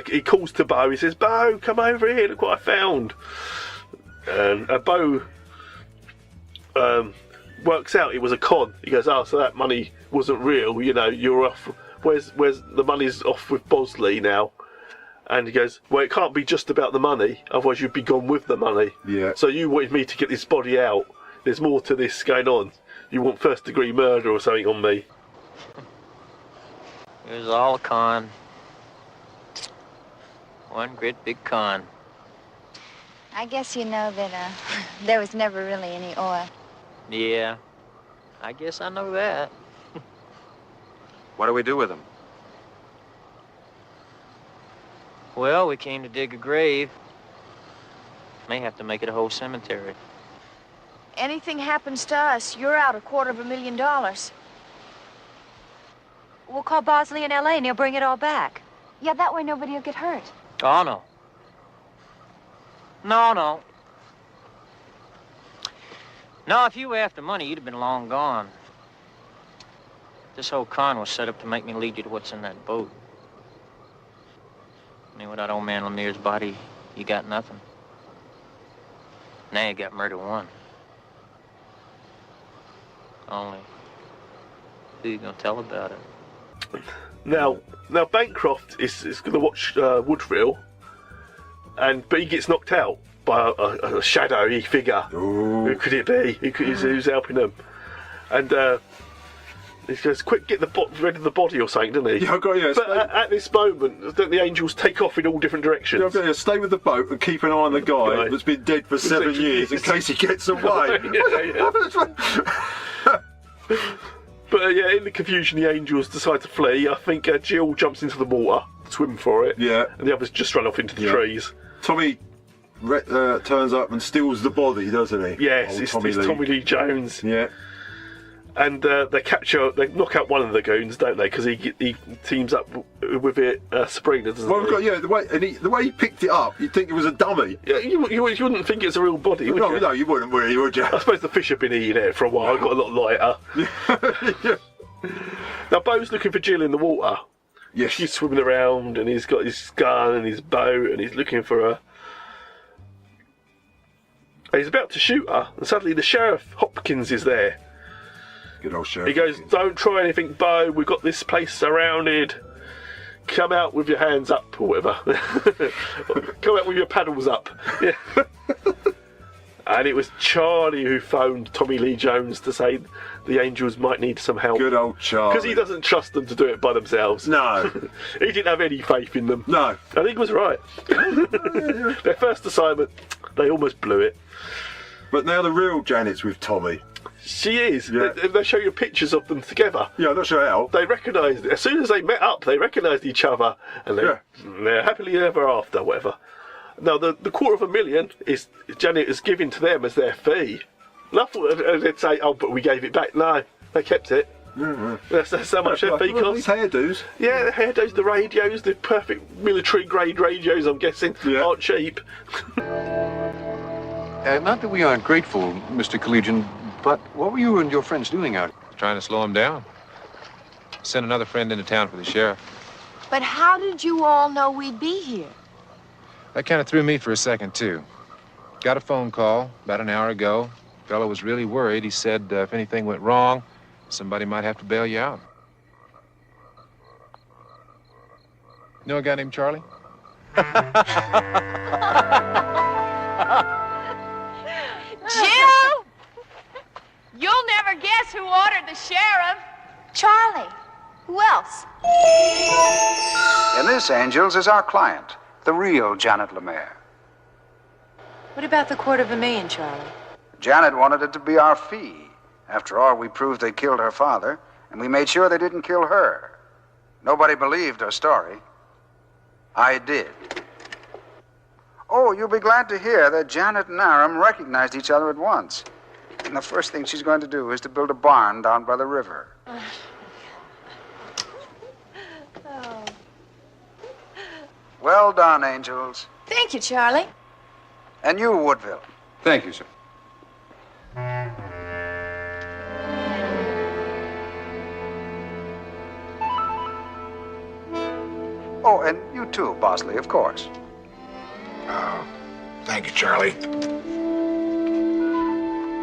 He calls to Bo, he says, "Bo, come over here, look what I found." And Bo works out it was a con. He goes, "Oh, so that money wasn't real, you know, you're off. Where's the money's off with Bosley now?" And he goes, "Well, it can't be just about the money, otherwise you'd be gone with the money. Yeah. So you wanted me to get this body out. There's more to this going on. You want first-degree murder or something on me." It was all a con. One great big con. I guess you know that there was never really any oil. Yeah, I guess I know that. What do we do with them? Well, we came to dig a grave. May have to make it a whole cemetery. Anything happens to us, you're out $250,000. We'll call Bosley in L.A. and he'll bring it all back. Yeah, that way nobody will get hurt. Oh, no. No. No, if you were after money, you'd have been long gone. This whole con was set up to make me lead you to what's in that boat. I mean, without old man Lemire's body, you got nothing. Now you got murder one. Only, who you gonna tell about it? Now Bancroft is going to watch Woodville, but he gets knocked out by a shadowy figure. Ooh. Who could it be? Who's helping them? And he goes, "Quick, get rid of the body," or something, doesn't he? Yeah, I've got you. But at this moment, don't the angels take off in all different directions? Yeah, I've got you. Stay with the boat and keep an eye on the guy that's been dead for 7 years in case he gets away. But yeah, in the confusion, the angels decide to flee. I think Jill jumps into the water, swim for it. Yeah. And the others just run off into the trees. Tommy turns up and steals the body, doesn't he? Yes, it's Tommy Lee Jones. Yeah. And they knock out one of the goons, don't they? Because he teams up with it, Sabrina, doesn't he? Yeah, the way he picked it up, you'd think it was a dummy. Yeah, you wouldn't think it's a real body, would you? No, you wouldn't, would you? I suppose the fish have been eating it for a while, got a lot lighter. Yeah. Now, Bo's looking for Jill in the water. Yes. She's swimming around, and he's got his gun and his bow, and he's looking for her. And he's about to shoot her, and suddenly the sheriff, Hopkins, is there. Good old sheriff. He goes, "Don't try anything, Bo. We've got this place surrounded. Come out with your hands up," or whatever. "Come out with your paddles up." Yeah. And it was Charlie who phoned Tommy Lee Jones to say the angels might need some help. Good old Charlie. Because he doesn't trust them to do it by themselves. No. He didn't have any faith in them. No. I think he was right. Their first assignment, they almost blew it. But now the real Janet's with Tommy. She is. Yeah. They show you pictures of them together. Yeah, I'm not sure how. They recognised, as soon as they met up, they recognised each other, and they're happily ever after, whatever. Now, the $250,000 is Janet is giving to them as their fee. And I thought they'd say, "Oh, but we gave it back." No, they kept it. Mm-hmm. That's how much their fee costs. These hairdos. Yeah, the hairdos, the radios, the perfect military-grade radios, I'm guessing, aren't cheap. Not that we aren't grateful, Mr. Collegian, but what were you and your friends doing out? Trying to slow him down. Send another friend into town for the sheriff. But how did you all know we'd be here? That kind of threw me for a second, too. Got a phone call about an hour ago. Fellow was really worried. He said if anything went wrong, somebody might have to bail you out. Know a guy named Charlie? Jill! You'll never guess who ordered the sheriff. Charlie. Who else? In this, Angels, is our client, the real Janet Lemaire. What about the $250,000, Charlie? Janet wanted it to be our fee. After all, we proved they killed her father, and we made sure they didn't kill her. Nobody believed her story. I did. Oh, you'll be glad to hear that Janet and Aram recognized each other at once. And the first thing she's going to do is to build a barn down by the river. Oh. Well done, Angels. Thank you, Charlie. And you, Woodville. Thank you, sir. Oh, and you too, Bosley, of course. Oh, thank you, Charlie.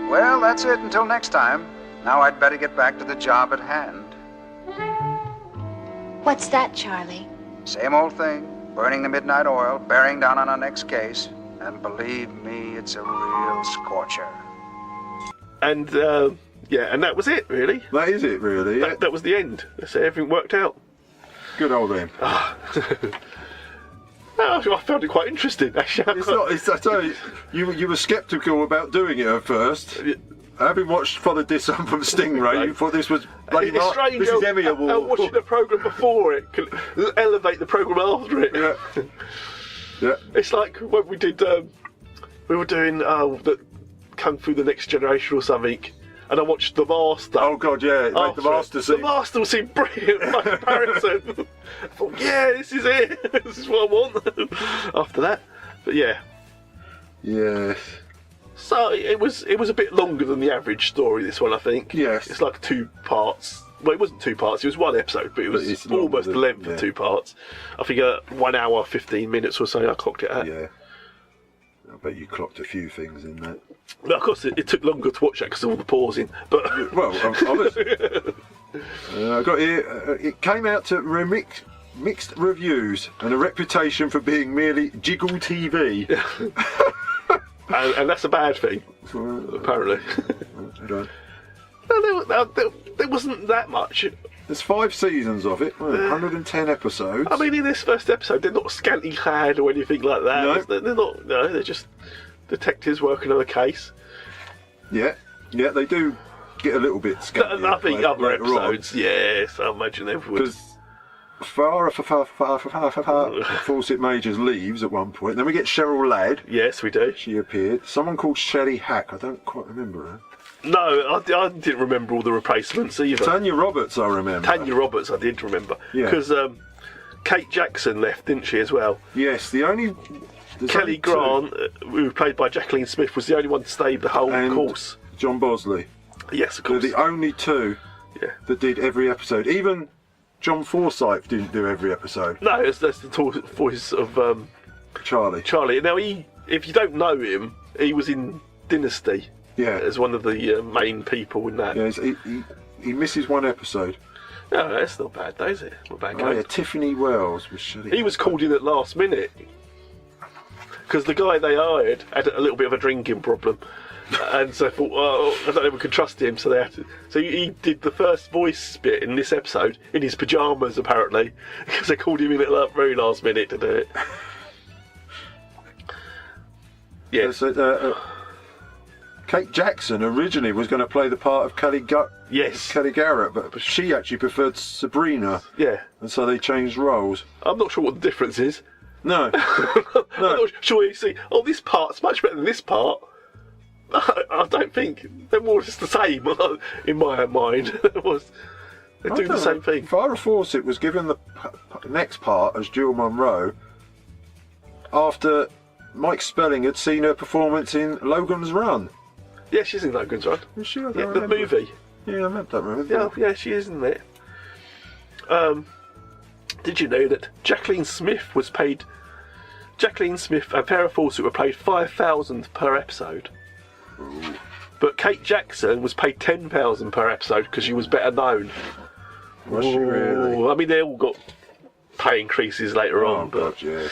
Well, that's it until next time. Now I'd better get back to the job at hand. What's that, Charlie? Same old thing. Burning the midnight oil, bearing down on our next case. And believe me, it's a real scorcher. And, yeah, and that was it, really. That is it, really. Yeah. That was the end. So everything worked out. Good old him. No, I found it quite interesting, actually. I tell you, you were sceptical about doing it at first. Having watched Father Disson from Stingray, you thought this was bloody It's strange. This is Emmy Award. Watching the programme before it can elevate the programme after it. Yeah. Yeah. It's like when we did, we were doing the Kung Fu The Next Generation or something, and I watched The Master. Oh God, yeah, like The Master scene. The Master seemed brilliant by comparison. I thought, yeah, this is it. This is what I want. After that, but yeah. Yes. So it was a bit longer than the average story. This one, I think. Yes. It's like 2 parts. Well, it wasn't 2 parts. It was 1 episode, but it was almost the length of 2 parts. I think 1 hour 15 minutes or so. I clocked it at. Yeah. I bet you clocked a few things in that. But of course, it took longer to watch that because of all the pausing. But well, obviously. I got here. It came out to mixed reviews and a reputation for being merely jiggle TV. and that's a bad thing, apparently. There wasn't that much. There's 5 seasons of it, 110 episodes. I mean, in this first episode, they're not scantily clad or anything like that. No. They're not. No, they're just detectives working on a case. Yeah, they do get a little bit scantily. I think other episodes, yes, I imagine they would. Because Fawcett Majors leaves at one point. Then we get Cheryl Ladd. Yes, we do. She appeared. Someone called Shelley Hack. I don't quite remember her. No, I didn't remember all the replacements either. Tanya Roberts, I remember. Tanya Roberts, I did remember. Yeah. Because Kate Jackson left, didn't she, as well? Yes, Kelly Grant, who was played by Jacqueline Smith, was the only one to stay the whole course. John Bosley. Yes, of course. They're the only 2 that did every episode. Even John Forsyth didn't do every episode. No, that's the voice of Charlie. Now, if you don't know him, he was in Dynasty. Yeah. As one of the main people in that. Yeah, he misses 1 episode. No, that's not bad, though, is it? Not bad. Oh, yeah, Tiffany Wells was Shelley. He was called in at last minute because the guy they hired had a little bit of a drinking problem, and so I thought, well, I don't know if we could trust him, so they had to. So he did the first voice bit in this episode in his pajamas, apparently, because they called him in at the very last minute to do it. Yeah. Kate Jackson originally was going to play the part of Kelly Garrett, but she actually preferred Sabrina. Yeah. And so they changed roles. I'm not sure what the difference is. No. I'm not sure you see, this part's much better than this part. I don't think. They're more or less the same in my mind. They're doing the same thing. Farrah Fawcett was given the next part as Jill Monroe after Mike Spelling had seen her performance in Logan's Run. Yeah, she's in Logan's Run. Is she? I don't the remember. movie. Yeah, I don't remember. Yeah, she is in it. Did you know that Jacqueline Smith was paid Jacqueline Smith and Farrah Fawcett were paid $5,000 per episode. Ooh. But Kate Jackson was paid $10,000 per episode because she was better known. Was she really? I mean, they all got pay increases later on. God, yes.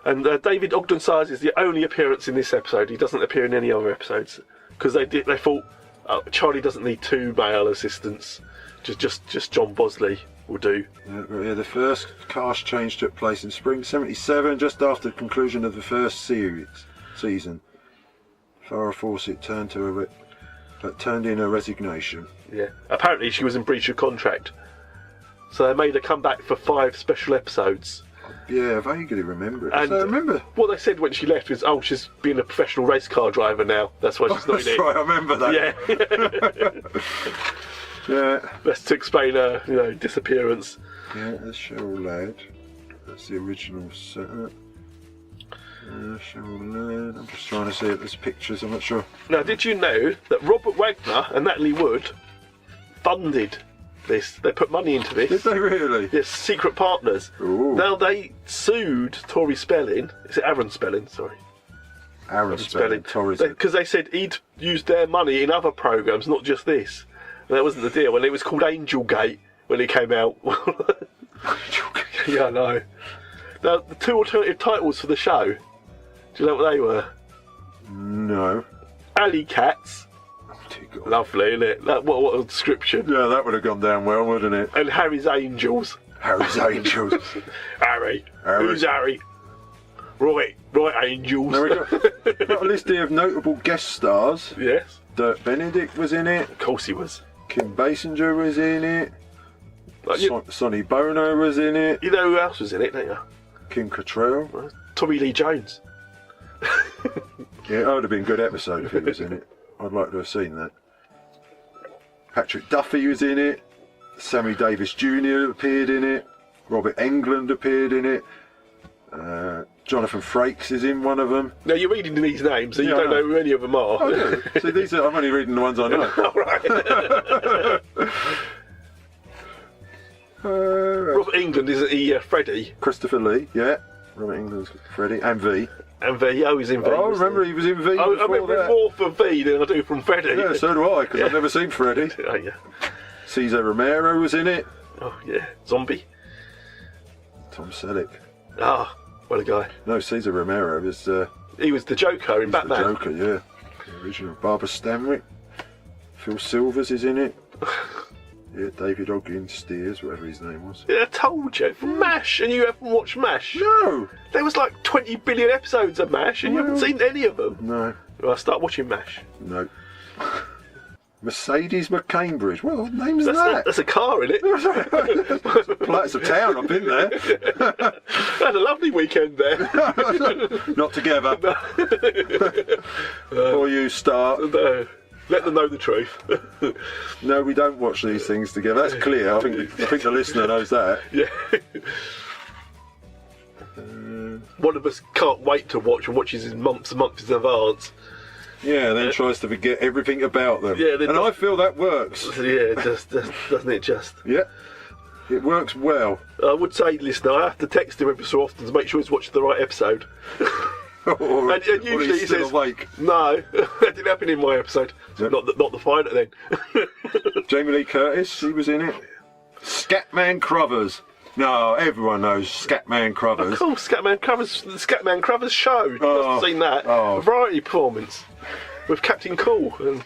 And David Ogden Sayers is the only appearance in this episode. He doesn't appear in any other episodes because they thought Charlie doesn't need 2 male assistants. Just John Bosley will do. Yeah, the first cast change took place in spring '77, just after the conclusion of the first season. Farrah Fawcett turned in her resignation. Yeah, apparently she was in breach of contract, so they made her come back for 5 special episodes. Yeah, I vaguely remember it. And I remember what they said when she left was, "Oh, she's being a professional race car driver now. That's why she's not in it." That's right, I remember that. Yeah. Yeah. That's to explain her, disappearance. Yeah, that's Cheryl Ladd. That's the original setup. Cheryl Ladd. I'm just trying to see if there's pictures. I'm not sure. Now, did you know that Robert Wagner and Natalie Wood funded this? They put money into this. Did they really? Yes, secret partners. Ooh. Now they sued Tori Spelling. Is it Aaron Spelling? Sorry. Aaron Spelling. Because they said he'd used their money in other programmes, not just this. And that wasn't the deal. And it was called Angelgate when it came out. Yeah, I know. Now, the 2 alternative titles for the show, do you know what they were? No. Alley Cats. Oh, dear God. Lovely, isn't it? What a description. Yeah, that would have gone down well, wouldn't it? And Harry's Angels. Harry's Angels. Harry. Who's Harry? Right, Angels. Now we got a list here of notable guest stars. Yes. Dirk Benedict was in it. Of course he was. Kim Basinger was in it. Sonny Bono was in it. You know who else was in it, don't you? Kim Cattrall. Tommy Lee Jones. Yeah, that would have been a good episode if he was in it. I'd like to have seen that. Patrick Duffy was in it. Sammy Davis Jr. appeared in it. Robert Englund appeared in it. Jonathan Frakes is in one of them. Now you're reading these names, so you don't know who any of them are. I do. See, these I'm only reading the ones I know. Robert Englund, isn't he Freddie? Christopher Lee, yeah. Robert Englund's Freddie, and V. And V, he's in V. Oh, I remember he was in V. I remember more for V than I do from Freddie. Yeah, so do I, because I've never seen Freddie. Oh, yeah. Cesar Romero was in it. Oh, yeah. Zombie. Tom Selleck. Ah, what a guy. No, Cesar Romero was... he was the Joker in Batman. The Joker, yeah. The original. Barbara Stanwyck. Phil Silvers is in it. Yeah, David Ogden Steers, whatever his name was. Yeah, I told you, from MASH, and you haven't watched MASH. No! There was like 20 billion episodes of MASH, and you haven't seen any of them. No. Well, I start watching MASH. No. Mercedes McCambridge. What name's that? That's a car, isn't it? That's a town, I've been there. I had a lovely weekend there. Not together. Before you start. No. Let them know the truth. No, we don't watch these things together. That's clear. I think the listener knows that. Yeah. One of us can't wait to watch and watches in months and months in advance. Yeah, and then tries to forget everything about them. Yeah, and I feel that works. Yeah, doesn't it just? Yeah, it works well. I would say, listener, I have to text him every so often to make sure he's watched the right episode. and usually he says, awake. No, that didn't happen in my episode. So not the fighter then. Jamie Lee Curtis, he was in it. Scatman Crothers. No, everyone knows Scatman Crothers. Of course, Scatman Crothers, the Scatman Crothers show. You must have seen that. A variety performance with Captain Cool. And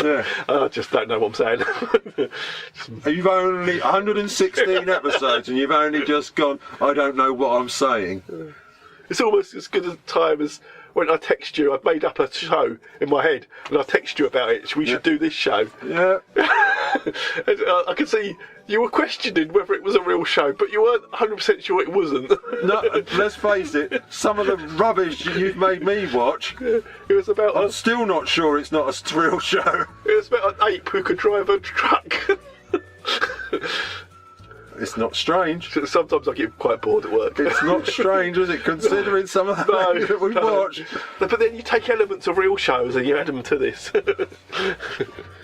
yeah. I just don't know what I'm saying. You've only 116 episodes and you've only just gone, I don't know what I'm saying. It's almost as good a time as when I text you. I've made up a show in my head and I text you about it. We should do this show. Yeah. And, I can see you were questioning whether it was a real show, but you weren't 100% sure it wasn't. No, let's face it, some of the rubbish you've made me watch, it was about I'm still not sure it's not a real show. It was about an ape who could drive a truck. It's not strange. Sometimes I get quite bored at work. It's not strange, is it, considering some of the things that we've watched? But then you take elements of real shows and you add them to this.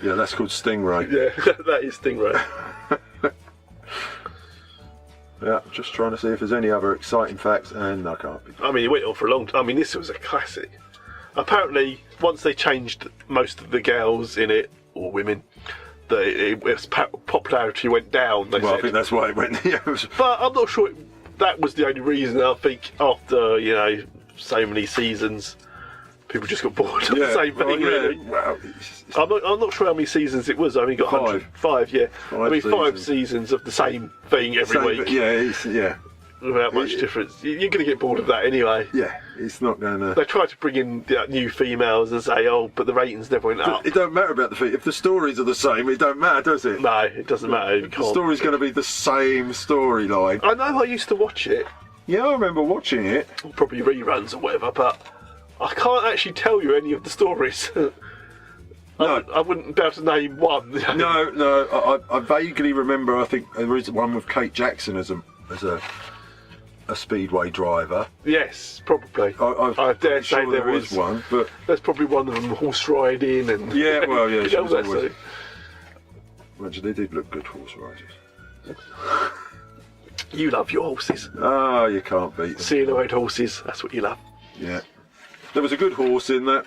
Yeah, that's called Stingray. Yeah, that is Stingray. Yeah, just trying to see if there's any other exciting facts, and I can't be. I mean, it went on for a long time. I mean, this was a classic. Apparently, once they changed most of the girls in it, or women, its popularity went down. They said. I think that's why it went. But I'm not sure that was the only reason. I think after so many seasons, people just got bored of the same thing. Really. Well, I'm not sure how many seasons it was. I only got 5. Yeah. I mean, 5 seasons of the same thing every week. Yeah. Without much difference. You're going to get bored of that anyway. Yeah, it's not going to... They try to bring in new females and say, but the ratings never went up. It don't matter about the feet. If the stories are the same, it don't matter, does it? No, it doesn't matter. The story's going to be the same storyline. I know I used to watch it. Yeah, I remember watching it. Probably reruns or whatever, but I can't actually tell you any of the stories. No. I wouldn't be able to name one. No, I vaguely remember, I think there is one with Kate Jackson as a speedway driver. Yes, probably. I dare say there is one, but there's probably one of them horse riding and she was always... Imagine they did look good horse riders. You love your horses. Oh, you can't beat them. Ceylon horses, that's what you love. Yeah. There was a good horse in that.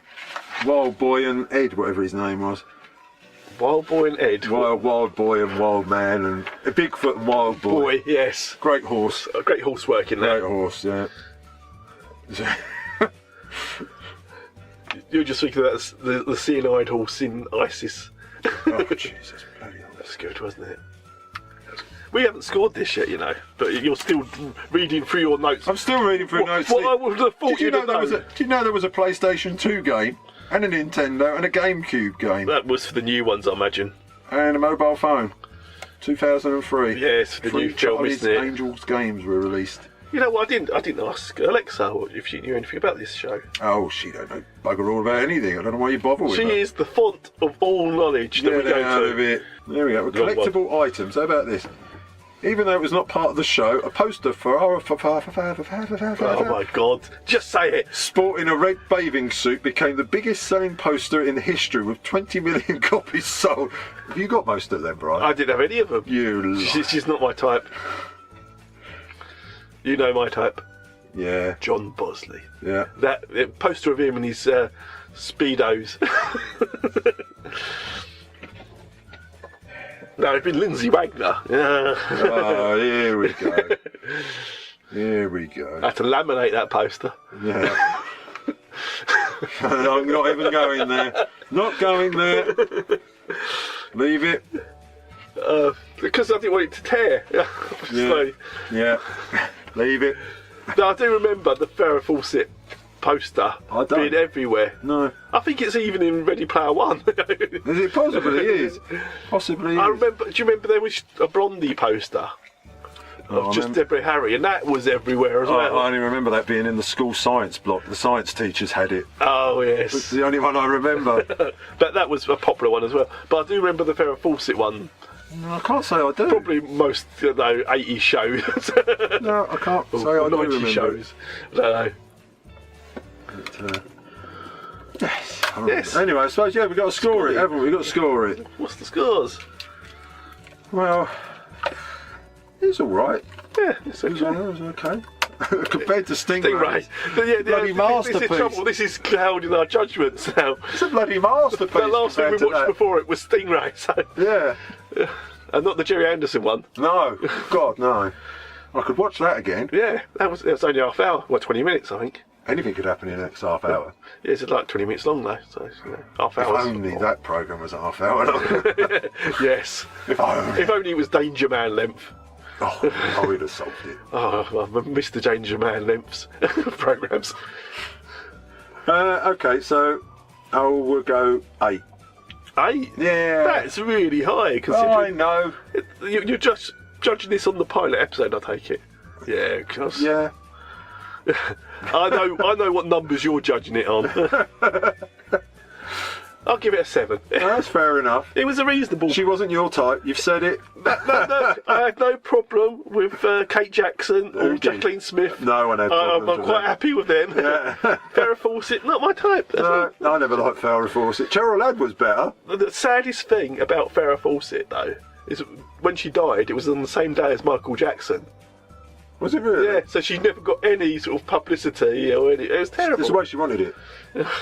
Wild Boy and Ed, whatever his name was. Wild Boy and Ed? Wild Boy and Wild Man and Bigfoot and Wild Boy. Yes. Great horse. Great horse work in there. Great horse, yeah. You're just thinking that's the cyanide horse in ISIS. Oh, Jesus, bloody hell. That's good, wasn't it? We haven't scored this yet, but you're still reading through your notes. I'm still reading through notes. What I would have thought did you know there was a PlayStation 2 game, and a Nintendo, and a GameCube game? That was for the new ones, I imagine. And a mobile phone. 2003. Yes, for the new film, isn't it? Angels games were released. You know what? I didn't ask Alexa if she knew anything about this show. Oh, she don't know bugger all about anything. I don't know why you bother with her. She is the font of all knowledge that we go to. There we go. Collectible items. How about this? Even though it was not part of the show, a poster for Oh my God! Just say it. Sporting a red bathing suit became the biggest selling poster in history with 20 million copies sold. Have you got most of them, Brian? I didn't have any of them. She's not my type. You know my type. Yeah. John Bosley. Yeah. That poster of him and his Speedos. No, it'd been Lindsay Wagner. Oh, here we go. Here we go. I had to laminate that poster. Yeah. I'm not even going there. Not going there. Leave it. Because I didn't want it to tear. Yeah. Leave it. No, I do remember the Farrah Fawcett poster being everywhere. No. I think it's even in Ready Player One. Is it? Possibly is. Possibly I is. remember. Do you remember there was a Blondie poster of just Deborah Harry, and that was everywhere as well. I only remember that being in the school science block. The science teachers had it. Oh yes. It's the only one I remember. But that was a popular one as well. But I do remember the Farrah Fawcett one. No, I can't say I do. Probably most 80s shows. No, I can't say I do remember. Shows. No. Yes. Yes. Anyway, I suppose we've got to score it, haven't we? We've got to score it. What's the scores? Well, it's all right. Yeah, it's okay. It's okay. Compared to Stingray. Stingray. Bloody masterpiece. This is trouble. This is clouding our judgments now. It's a bloody masterpiece. The last thing we watched before it was Stingray. So. Yeah. And not the Jerry Anderson one. No. God, no. I could watch that again. Yeah, that was only half hour. Well, 20 minutes, I think. Anything could happen in the next half hour. Yeah, it's like 20 minutes long though, so half hour. If only that programme was a half hour long. Yes. If only it was Danger Man length. Oh, I would have solved it. Oh, I missed the Danger Man lengths programmes. Okay, so we'll go 8. 8? Yeah. That's really high. I know. You're just judging this on the pilot episode, I take it. Yeah, because. Yeah. I know what numbers you're judging it on. I'll give it a 7. That's fair enough. It was a reasonable. She wasn't your type. You've said it. No, I had no problem with Kate Jackson or Jacqueline Smith. No one had problems. I'm quite happy with them. Yeah. Farrah Fawcett, not my type. No, I never liked Farrah Fawcett. Cheryl Ladd was better. The saddest thing about Farrah Fawcett, though, is when she died, it was on the same day as Michael Jackson. Was it really? Yeah, so she never got any sort of publicity or any. It was terrible. That's the way she wanted it.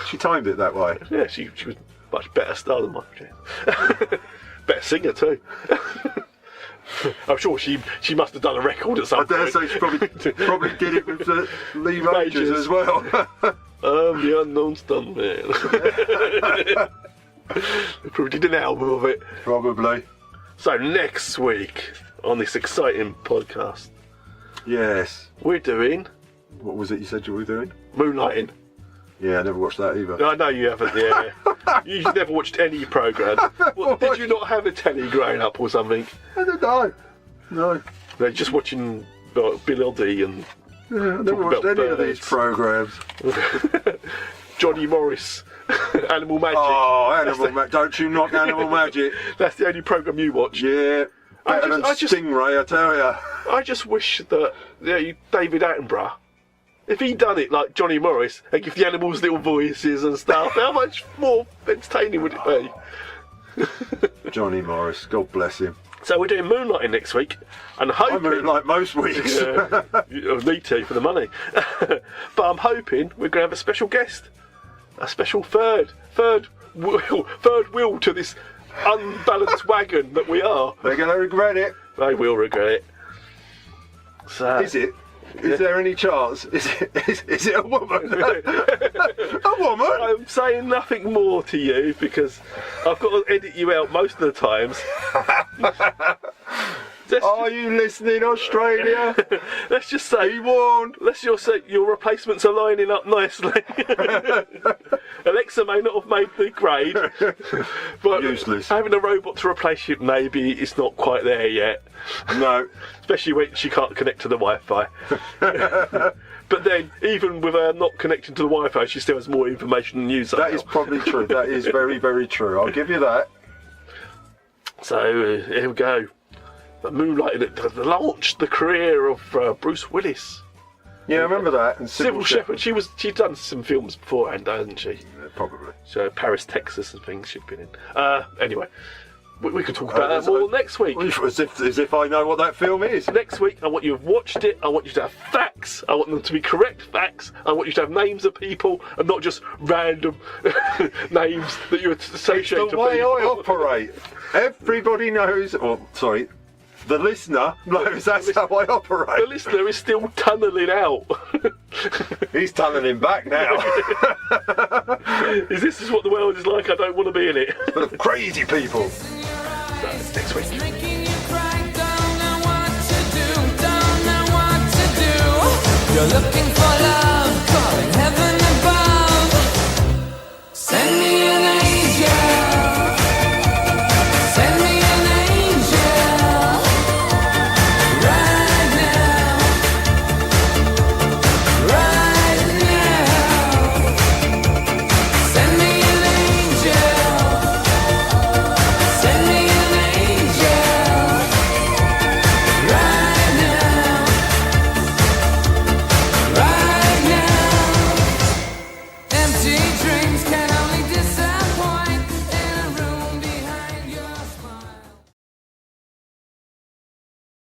She timed it that way. Yeah, she was a much better star than Michael James. Better singer too. I'm sure she must have done a record at some point. I dare say she probably did it with Lee Majors as well. I'm the unknown stuntman. They probably did an album of it. Probably. So next week on this exciting podcast, yes, we're doing. What was it you said you were doing? Moonlighting. Yeah, I never watched that either. I know you haven't. Yeah, you've never watched any programme. Well, did you not have a telly growing up or something? I don't know. No. They're just watching Bill Oddie and. Yeah, I never watched any of these programmes. Johnny Morris, Animal Magic. Oh, Animal Magic! Don't you knock Animal Magic? That's the only programme you watch. Yeah. Better than Stingray, I tell ya. I just wish that David Attenborough, if he'd done it like Johnny Morris and give the animals little voices and stuff, how much more entertaining would it be? Johnny Morris, God bless him. So we're doing Moonlighting next week, and hoping. I moonlight most weeks. Me too, for the money. But I'm hoping we're going to have a special guest, a special third wheel to this unbalanced wagon that we are. They're going to regret it. They will regret it. So, is it? Is there any chance? Is it a woman? A woman? I'm saying nothing more to you because I've got to edit you out most of the times. Are you listening, Australia? Let's just say be warned. Let's just say your replacements are lining up nicely. Alexa may not have made the grade, but useless. Having a robot to replace you, maybe it's not quite there yet. No, especially when she can't connect to the Wi-Fi. But then, even with her not connecting to the Wi-Fi, she still has more information than you. That is probably true. That is very, very true. I'll give you that. So here we go. The Moonlighting that launched the career of Bruce Willis. Yeah, I remember that. And Civil Shepherd. She'd done some films beforehand, hasn't she? Yeah, probably. So Paris, Texas, and things she'd been in. Anyway, we can talk about that more next week. As if I know what that film is. Next week, I want you to have watched it. I want you to have facts. I want them to be correct facts. I want you to have names of people and not just random names that you associate. It's the way I operate. Everybody knows. Oh, sorry. The listener knows that's how I operate. The listener is still tunnelling out. He's tunnelling back now. Is this what the world is like? I don't want to be in it. Full of crazy people. So, next week. You're looking for love, calling heaven.